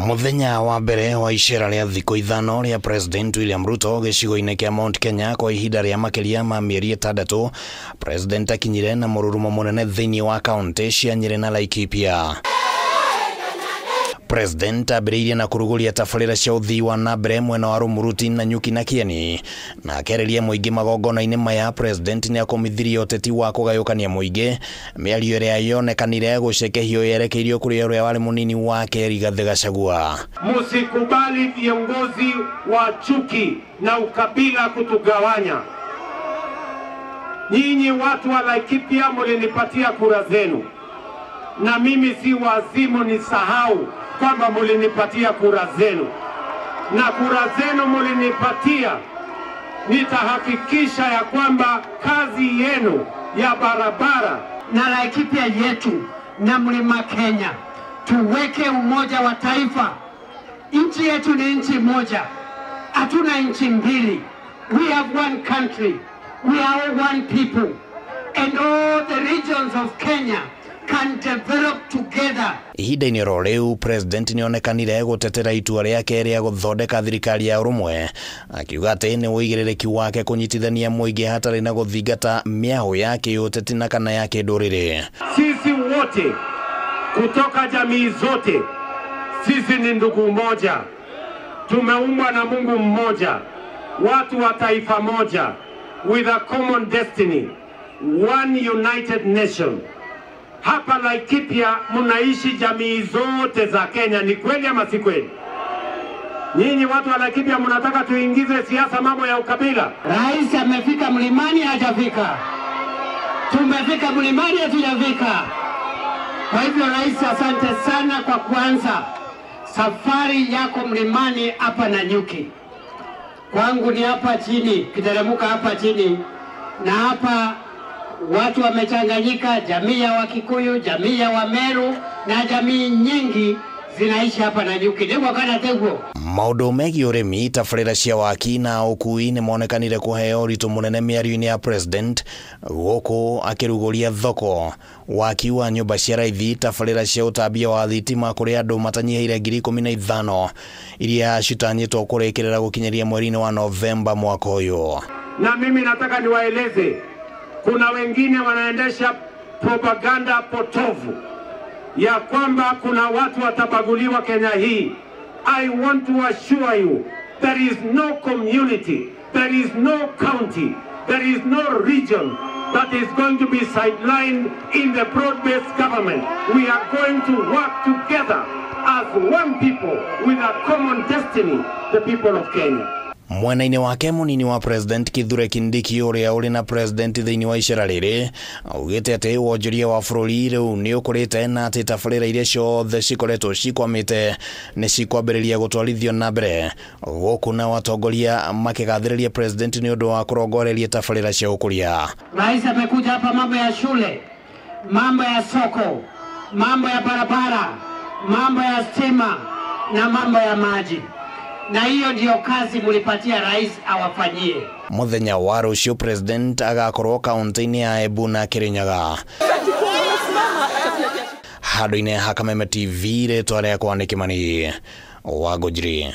Muthenya wa mbere wa icera ria thikũ ithano ria President William Ruto gĩcigo-inĩ kia Mount Kenya kwa ihinda rĩa makĩria ma mĩeri 6, President akinyire na mũrurumo mũnene thĩinĩ wa kaunti cia Nyeri na Laikipia. President ambĩrĩirie na kũrugũria tabarĩra cia ũthii wa na mbere mwena wa Rumuruti na Nyuki na Kieni, na akereria mũingĩ magongona-inĩ maya. President nĩ akomithirie ũteti wa kũgayũkania mũingĩ, mĩario ĩrĩa yonekanire gũcekehio yerekeirio kũrĩ ũrĩa warĩ mũnini wake Rigathĩ Gachagua. Musikubali viongozi wa chuki na ukabila kutugawanya. Nyinyi watu wa Laikipia mulinipatia kura zenu, na mimi si wazimu nisahau kwamba mulinipatia kura zenu, na kura zenu mulinipatia. Nitahakikisha ya kwamba kazi yenu ya barabara na Laikipia yetu na Mlima Kenya, tuweke umoja wa taifa. Nchi yetu ni nchi moja, hatuna nchi mbili. We have one country, we are all one people, and all the regions of Kenya can develop together. Ihinda-inĩ ro rĩu, President nĩ onekanire gũtetera itua rĩake rĩa gũthondeka thirikari ya ũrũmwe, akiuga atĩ nĩ ũigĩrĩrĩki wake kũnyitithania mũingĩ hatarĩ na gũthingata mĩahũ ya kĩũteti na kana ya kĩndũrĩrĩ. Sisi wote kutoka jamii zote, sisi ni ndugu moja, tumeumbwa na Mungu mmoja, watu wa taifa moja, with a common destiny, one united nation. Hapa Laikipia mnaishi jamii zote za Kenya, ni kweli ama si kweli? Nyinyi watu wa Laikipia mnataka tuingize siasa mambo ya ukabila? Rais amefika mlimani, hajafika. Tumefika mlimani, hatujafika. Kwa hivyo rais, asante sana kwa kuanza safari yako mlimani hapa na Nyuki. Kwangu ni hapa chini, kiteremka hapa chini, na hapa watu wamechanganyika, jamii ya Wakikuyu, jamii ya Wameru na jamii nyingi zinaishi hapa na Nyuki. Ndio kana teguo. Maũndũ megiĩ ũrĩmi, tabarĩra cia waki na ũkui nĩ monekanire kũheo ũritũ mũnene mĩario-inĩ ya President, gũkũ akĩrugũria thoko, waki wa nyũmba cia raithi, tabarĩra cia ũtambia wa thitima kũrĩ andũ matanyihaire 15,000 iria citanyĩtwo kũrĩkĩrĩra gũkinyĩria mweri-inĩ wa Novemba mwaka ũyũ. Na mimi nataka niwaeleze, kuna wengine wanaendesha propaganda potovu ya kwamba kuna watu watabaguliwa Kenya hii. I want to assure you, there is no community, there is no county, there is no region that is going to be sidelined in the broad-based government. We are going to work together as one people with a common destiny, the people of Kenya. Mwena-inĩ wake mũnini wa President Kithure Kindiki ũrĩa ũrĩ na President thĩinĩ wa icera rĩrĩ, augĩte atĩ wonjoria wa bũrũri rĩu nĩ ũkũrĩte na atĩ tabarĩra iria ciothe cikoretwo cikwamĩte nĩ cikwambĩrĩria gũtwarithio na mbere, gũkũ na watongoria makĩgathĩrĩria President nĩ ũndũ wa kũrongoreria tabarĩra cia ũkũria. Rais amekuja hapa mambo ya shule, mambo ya soko, mambo ya barabara, mambo ya stima na mambo ya maji. Na hiyo ndio kazi mulipatia rais awafanyie. Muthenya wa rũciũ President agakorwo kaunti-inĩ ya Embu na Kirinyaga. Handũ-inĩ ha Kameme TV, rĩtwa rĩakwa nĩ Kĩmani Wangũnjiri.